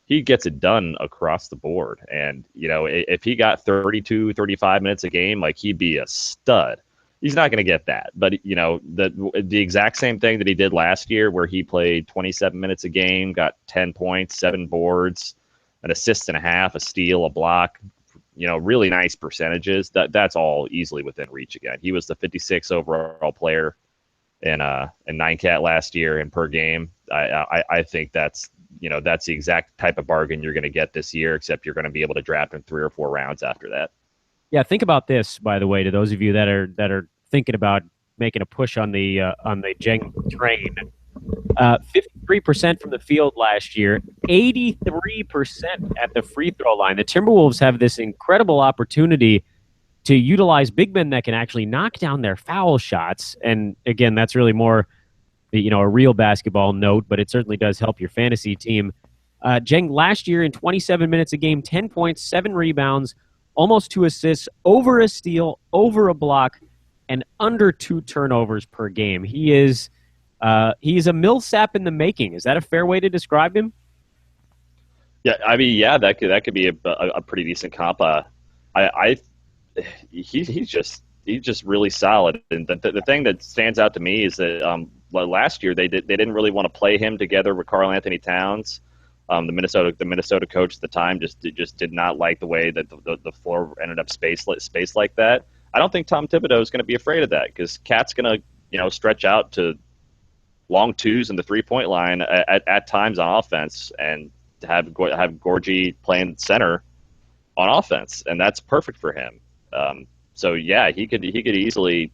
it done across the board. And if he got 32, 35 minutes a game, like, he'd be a stud. He's not going to get that, but the exact same thing that he did last year, where he played 27 minutes a game, got 10 points, 7 boards, an assist and a half, a steal, a block. Really nice percentages. That's all easily within reach again. He was the 56 overall player in 9-cat last year in per game. I think that's the exact type of bargain you're going to get this year, except you're going to be able to draft in 3 or 4 rounds after that. Yeah, think about this, by the way, to those of you that are thinking about making a push on the Jeng train. 53% from the field last year, 83% at the free throw line. The Timberwolves have this incredible opportunity to utilize big men that can actually knock down their foul shots. And again, that's really more, a real basketball note, but it certainly does help your fantasy team. Jeng last year in 27 minutes a game, 10 points, 7 rebounds, almost 2 assists, over a steal, over a block, and under 2 turnovers per game. He's a Millsap in the making. Is that a fair way to describe him? Yeah, I mean, yeah, that could be a pretty decent comp. He's just really solid. And the thing that stands out to me is that last year they didn't really want to play him together with Karl Anthony Towns. The Minnesota coach at the time just did not like the way that the floor ended up spaced like that. I don't think Tom Thibodeau is going to be afraid of that, because Cat's going to stretch out to long twos in the 3-point line at times on offense, and to have Gorgie playing center on offense, and that's perfect for him. So yeah, he could easily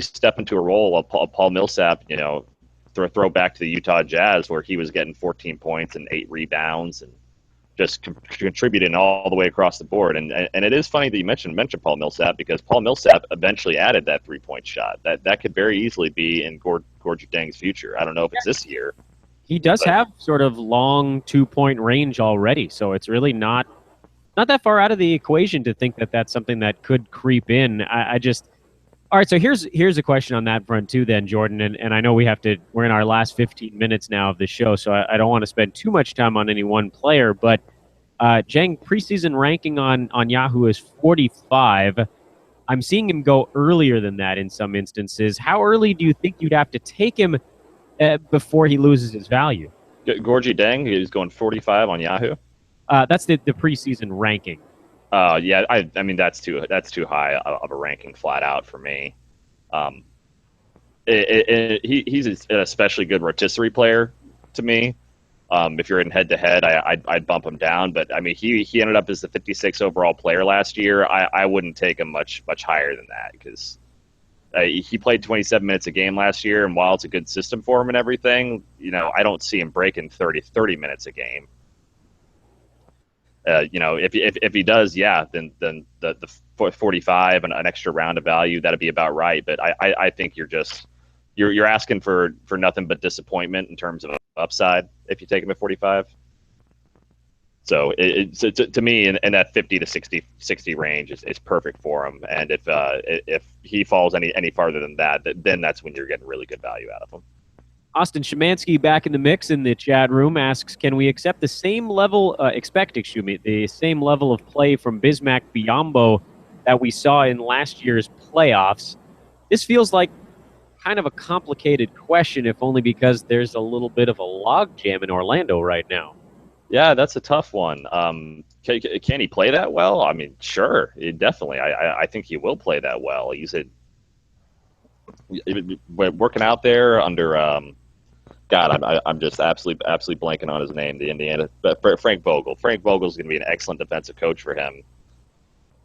step into a role of Paul Millsap, throw back to the Utah Jazz, where he was getting 14 points and 8 rebounds and just contributing all the way across the board. And it is funny that you mentioned Paul Millsap, because Paul Millsap eventually added that 3-point shot. That could very easily be in Gorgie Deng's future. I don't know if it's this year. He does have sort of long 2-point range already, so it's really not that far out of the equation to think that that's something that could creep in. All right, so here's a question on that front too then, Jordan, and I know we're in our last 15 minutes now of the show, so I don't want to spend too much time on any one player, but Jeng preseason ranking on Yahoo is 45. I'm seeing him go earlier than that in some instances. How early do you think you'd have to take him before he loses his value? Gorgie Deng is going 45 on Yahoo. That's the preseason ranking. Yeah, I mean that's too high of a ranking flat out for me. He's an especially good rotisserie player to me. If you're in head to head, I'd bump him down. But I mean, he ended up as the 56 overall player last year. I wouldn't take him much higher than that, because he played 27 minutes a game last year, and while it's a good system for him and everything, I don't see him breaking 30 minutes a game. If he does, yeah, then the 45 and an extra round of value, that'd be about right. But I think you're asking for nothing but disappointment in terms of upside if you take him at 45. So to me, in that 50 to 60 range is perfect for him. And if he falls any farther than that, then that's when you're getting really good value out of him. Austin Szymanski back in the mix in the chat room asks, can we expect the same level of play from Bismack Biyombo that we saw in last year's playoffs? This feels like kind of a complicated question, if only because there's a little bit of a logjam in Orlando right now. Yeah, that's a tough one. Can he play that well? I mean, sure, definitely. I think he will play that well. He's working out there under God, I'm just absolutely blanking on his name. The Indiana, but Frank Vogel. Frank Vogel's going to be an excellent defensive coach for him.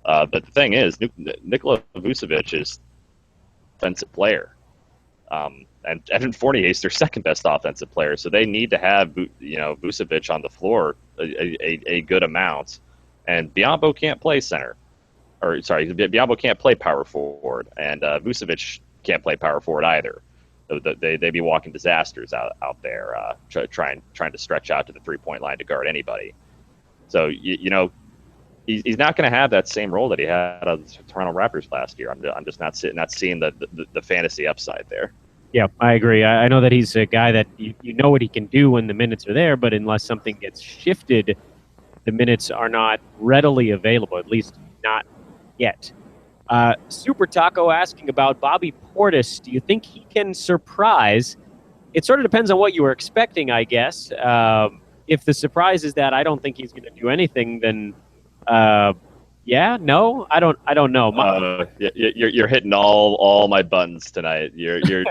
But the thing is, Nikola Vucevic is a defensive player, and Evan Fournier is their second best offensive player. So they need to have Vucevic on the floor a good amount. And Biyombo can't play center, Biyombo can't play power forward, and Vucevic can't play power forward either. They'd be walking disasters out there, trying to stretch out to the 3-point line to guard anybody. So he's not going to have that same role that he had on the Toronto Raptors last year. I'm just not seeing the fantasy upside there. Yeah, I agree. I know that he's a guy that you know what he can do when the minutes are there, but unless something gets shifted, the minutes are not readily available, at least not yet. Super Taco asking about Bobby Portis. Do you think he can surprise? It sort of depends on what you were expecting, I guess. If the surprise is that I don't think he's going to do anything, then yeah, no, I don't know. You're hitting all my buttons tonight. You're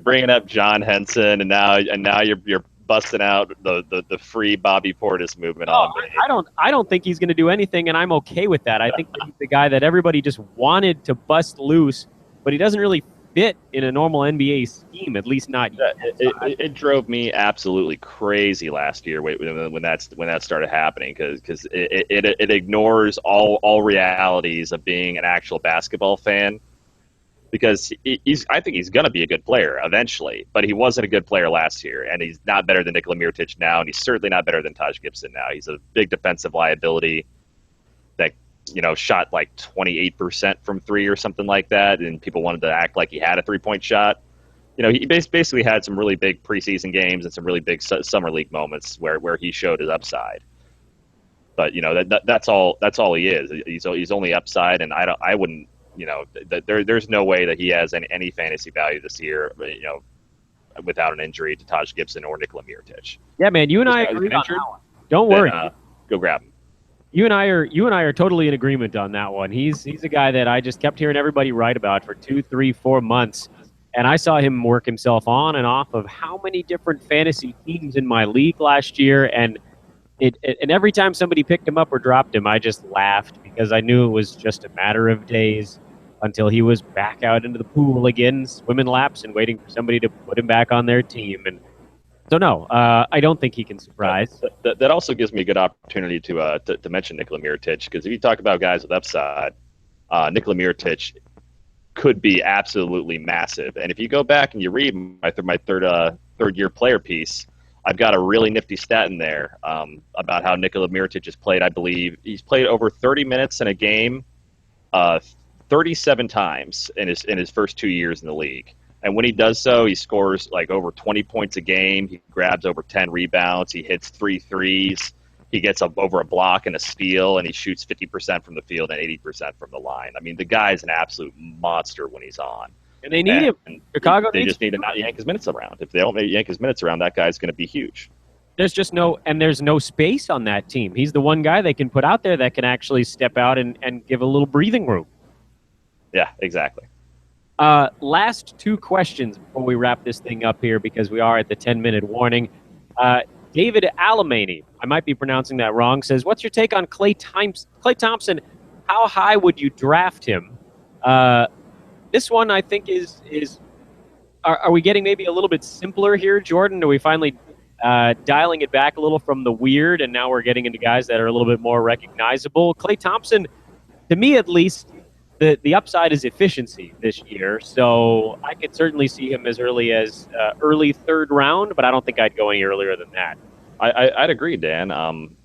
bringing up John Henson, and now you're busting out the free Bobby Portis movement on me. I don't think he's going to do anything, and I'm okay with that. I think that he's the guy that everybody just wanted to bust loose, but he doesn't really fit in a normal NBA scheme, at least not yet. It drove me absolutely crazy last year when that started happening, because it ignores all realities of being an actual basketball fan. Because I think he's going to be a good player eventually, but he wasn't a good player last year, and he's not better than Nikola Mirotic now, and he's certainly not better than Taj Gibson now. He's a big defensive liability that shot like 28% from three or something like that, and people wanted to act like he had a 3-point shot. He basically had some really big preseason games and some really big summer league moments where he showed his upside. But that's all he is. He's only upside, and I wouldn't. There's no way that he has any fantasy value this year, without an injury to Taj Gibson or Nikola Mirotic. Yeah, man, you and I agree on that one. Don't worry. Go grab him. You and I are totally in agreement on that one. He's a guy that I just kept hearing everybody write about for 2, 3, 4 months, and I saw him work himself on and off of how many different fantasy teams in my league last year, and and every time somebody picked him up or dropped him, I just laughed because I knew it was just a matter of days until he was back out into the pool again, swimming laps and waiting for somebody to put him back on their team. And so, no, I don't think he can surprise. That also gives me a good opportunity to mention Nikola Mirotic, because if you talk about guys with upside, Nikola Mirotic could be absolutely massive. And if you go back and you read my third year player piece, I've got a really nifty stat in there about how Nikola Mirotic has played. I believe he's played over 30 minutes in a game 37 times in his first 2 years in the league. And when he does so, he scores like over 20 points a game. He grabs over 10 rebounds. He hits 3 threes. He gets over a block and a steal, and he shoots 50% from the field and 80% from the line. I mean, the guy's an absolute monster when he's on. And they need him. Chicago They just need to not yank his minutes around. If they don't yank his minutes around, that guy's going to be huge. There's just there's no space on that team. He's the one guy they can put out there that can actually step out and give a little breathing room. Yeah, exactly. Last 2 questions before we wrap this thing up here, because we are at the 10-minute warning. David Alamany, I might be pronouncing that wrong, says, what's your take on Klay Thompson? How high would you draft him? This one, I think, are we getting maybe a little bit simpler here, Jordan? Are we finally dialing it back a little from the weird, and now we're getting into guys that are a little bit more recognizable? Klay Thompson, to me at least, the upside is efficiency this year, so I could certainly see him as early as early 3rd round, but I don't think I'd go any earlier than that. I'd agree, Dan.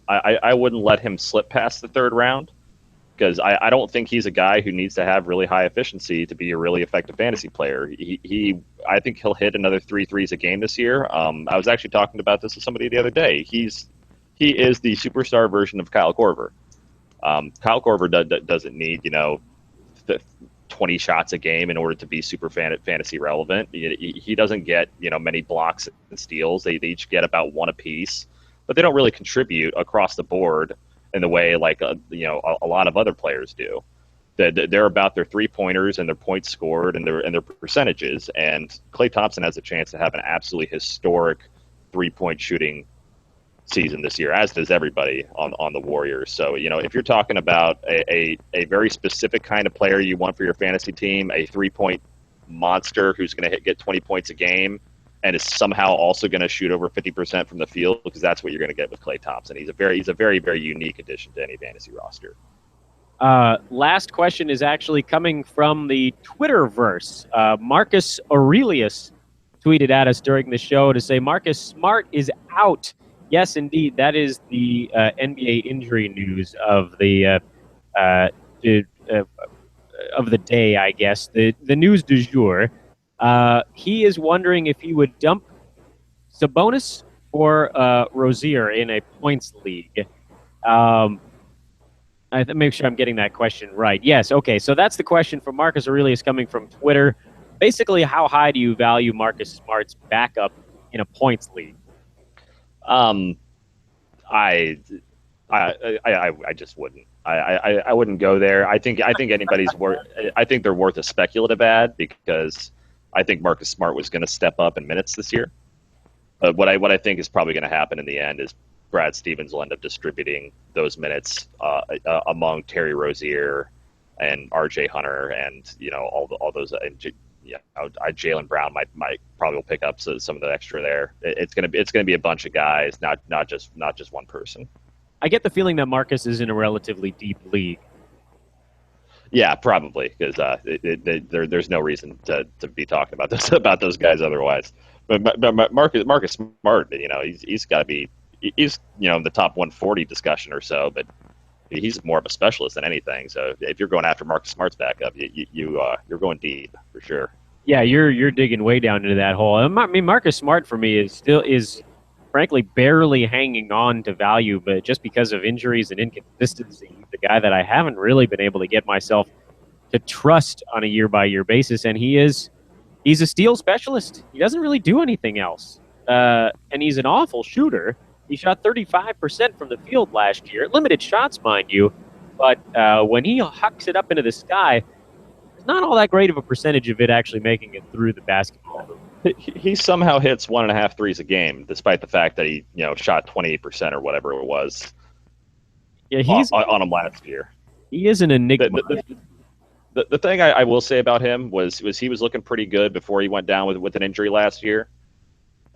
I wouldn't let him slip past the 3rd round, because I don't think he's a guy who needs to have really high efficiency to be a really effective fantasy player. I think he'll hit another 3 threes a game this year. I was actually talking about this with somebody the other day. He is the superstar version of Kyle Korver. Kyle Korver doesn't need 20 shots a game in order to be super fantasy relevant. He doesn't get many blocks and steals. They each get about 1 apiece, but they don't really contribute across the board in the way like a lot of other players do. They're about their 3-pointers and their points scored and their percentages. And Klay Thompson has a chance to have an absolutely historic 3-point shooting season this year, as does everybody on the Warriors. So, if you're talking about a very specific kind of player you want for your fantasy team, a 3-point monster who's going to get 20 points a game and is somehow also going to shoot over 50% from the field, because that's what you're going to get with Klay Thompson. He's a very, very unique addition to any fantasy roster. Last question is actually coming from the Twitterverse. Marcus Aurelius tweeted at us during the show to say Marcus Smart is out. Yes, indeed, that is the NBA injury news of the uh, the, uh, of the day, I guess. The news du jour. He is wondering if he would dump Sabonis or Rozier in a points league. Make sure I'm getting that question right. Yes, okay. So that's the question from Marcus Aurelius coming from Twitter. Basically, how high do you value Marcus Smart's backup in a points league? Um, I, I just wouldn't. I wouldn't go there. I think anybody's worth. I think they're worth a speculative ad because I think Marcus Smart was going to step up in minutes this year. But what I think is probably going to happen in the end is Brad Stevens will end up distributing those minutes among Terry Rozier and R.J. Hunter and all those. Jaylen Brown might probably will pick up some of the extra there. It's gonna be a bunch of guys, not just one person. I get the feeling that Marcus is in a relatively deep league. Yeah, probably because there's no reason to be talking about those guys otherwise. But Marcus Smart, he's got to be he's in the top 140 discussion or so, but he's more of a specialist than anything. So if you're going after Marcus Smart's backup, you're going deep for sure. Yeah, you're digging way down into that hole. I mean, Marcus Smart for me is frankly barely hanging on to value, but just because of injuries and inconsistency, the guy that I haven't really been able to get myself to trust on a year-by-year basis, and he's a steal specialist. He doesn't really do anything else, and he's an awful shooter. He shot 35% from the field last year, limited shots, mind you, but when he hucks it up into the sky, there's not all that great of a percentage of it actually making it through the basketball hoop. He somehow hits 1.5 threes a game, despite the fact that he shot 28% or whatever it was. Yeah, he's on him last year. He is an enigma. The thing I will say about him was he was looking pretty good before he went down with an injury last year,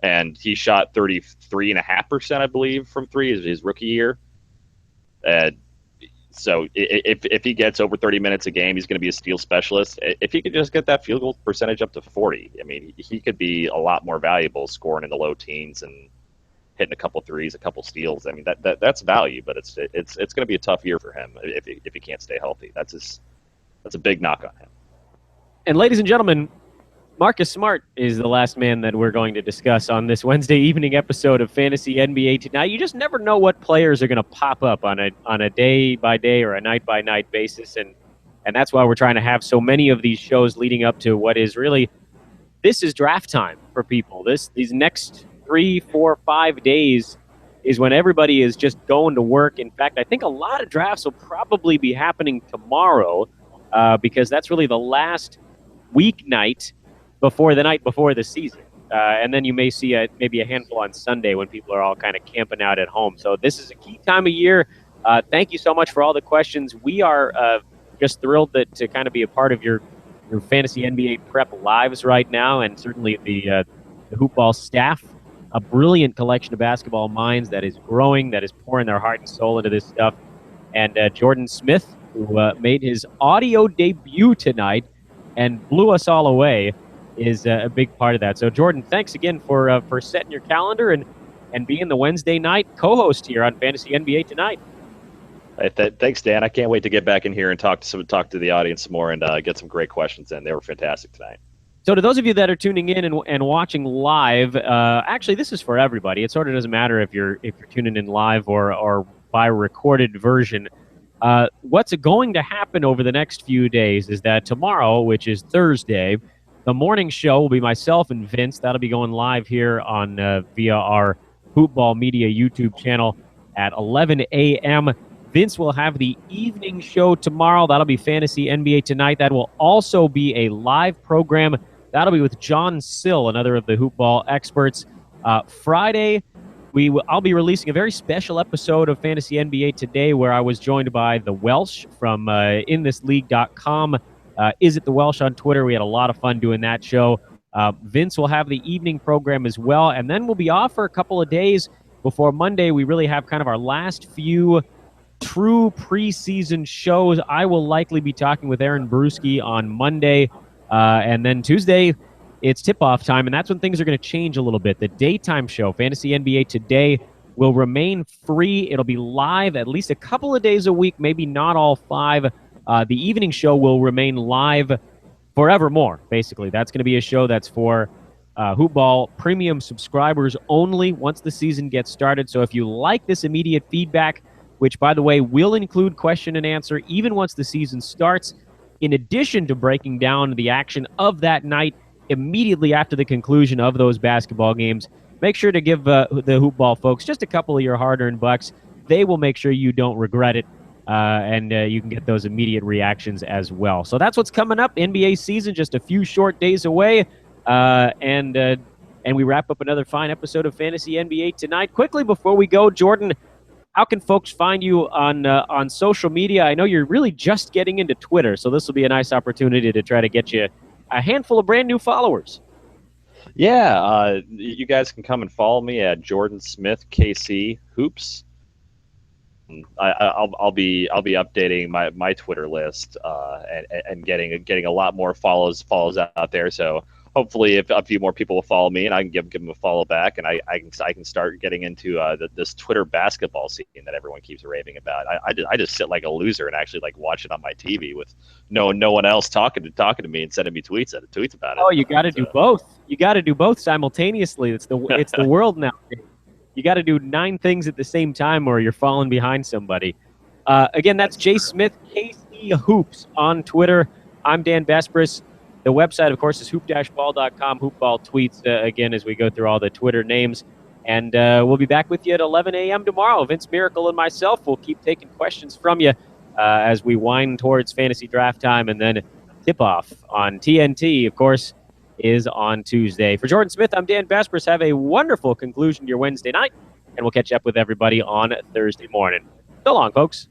and he shot 33.5%, I believe, from three his rookie year. So if he gets over 30 minutes a game, he's going to be a steal specialist. If he could just get that field goal percentage up to 40, I mean, he could be a lot more valuable, scoring in the low teens and hitting a couple threes, a couple steals. I mean, that's value, but it's going to be a tough year for him if he can't stay healthy. That's a big knock on him. And ladies and gentlemen, Marcus Smart is the last man that we're going to discuss on this Wednesday evening episode of Fantasy NBA Tonight. You just never know what players are going to pop up on a day-by-day or a night-by-night basis, and that's why we're trying to have so many of these shows leading up to what is really, this is draft time for people. These next 3, 4, 5 days is when everybody is just going to work. In fact, I think a lot of drafts will probably be happening tomorrow because that's really the last weeknight before the night before the season. And then you may see maybe a handful on Sunday when people are all kind of camping out at home. So this is a key time of year. Thank you so much for all the questions. We are just thrilled to kind of be a part of your fantasy NBA prep lives right now, and certainly the Hoopball staff, a brilliant collection of basketball minds that is growing, that is pouring their heart and soul into this stuff. And Jordan Smith, who made his audio debut tonight and blew us all away, is a big part of that. So, Jordan, thanks again for setting your calendar and being the Wednesday night co-host here on Fantasy NBA Tonight. Hey, thanks, Dan. I can't wait to get back in here and talk to the audience some more and get some great questions in. They were fantastic tonight. So to those of you that are tuning in and watching live, actually, this is for everybody. It sort of doesn't matter if you're tuning in live or by recorded version. What's going to happen over the next few days is that tomorrow, which is Thursday, the morning show will be myself and Vince. That'll be going live here on via our Hoopball Media YouTube channel at 11 a.m. Vince will have the evening show tomorrow. That'll be Fantasy NBA Tonight. That will also be a live program. That'll be with John Sill, another of the Hoopball experts. Friday, I'll be releasing a very special episode of Fantasy NBA Today where I was joined by the Welsh from inthisleague.com. Is it the Welsh on Twitter? We had a lot of fun doing that show. Vince will have the evening program as well, and then we'll be off for a couple of days before Monday. We really have kind of our last few true preseason shows. I will likely be talking with Aaron Bruschi on Monday, and then Tuesday, it's tip-off time, and that's when things are going to change a little bit. The daytime show, Fantasy NBA Today, will remain free. It'll be live at least a couple of days a week, maybe not all 5. The evening show will remain live forevermore, basically. That's going to be a show that's for Hoopball premium subscribers only once the season gets started. So if you like this immediate feedback, which, by the way, will include question and answer even once the season starts, in addition to breaking down the action of that night immediately after the conclusion of those basketball games, make sure to give the Hoopball folks just a couple of your hard-earned bucks. They will make sure you don't regret it, and you can get those immediate reactions as well. So that's what's coming up. NBA season just a few short days away, and we wrap up another fine episode of Fantasy NBA tonight. Quickly before we go, Jordan, how can folks find you on social media? I know you're really just getting into Twitter, so this will be a nice opportunity to try to get you a handful of brand new followers. Yeah, you guys can come and follow me at Jordan Smith KC Hoops. I'll be updating my Twitter list and getting a lot more follows out there. So hopefully, if a few more people will follow me, and I can give them a follow back, and I can start getting into this Twitter basketball scene that everyone keeps raving about. I just sit like a loser and actually like watch it on my TV with no one else talking to me and sending me tweets about it. Oh, you got to do both. You got to do both simultaneously. It's the world now. You got to do 9 things at the same time, or you're falling behind somebody. Again, that's Jay Smith, KC Hoops on Twitter. I'm Dan Besbris. The website, of course, is hoop-ball.com. Hoopball tweets, again, as we go through all the Twitter names. And we'll be back with you at 11 a.m. tomorrow. Vince Miracle and myself will keep taking questions from you as we wind towards fantasy draft time. And then tip-off on TNT, of course, is on Tuesday. For Jordan Smith, I'm Dan Besbris. Have a wonderful conclusion to your Wednesday night, and we'll catch up with everybody on Thursday morning. So long, folks.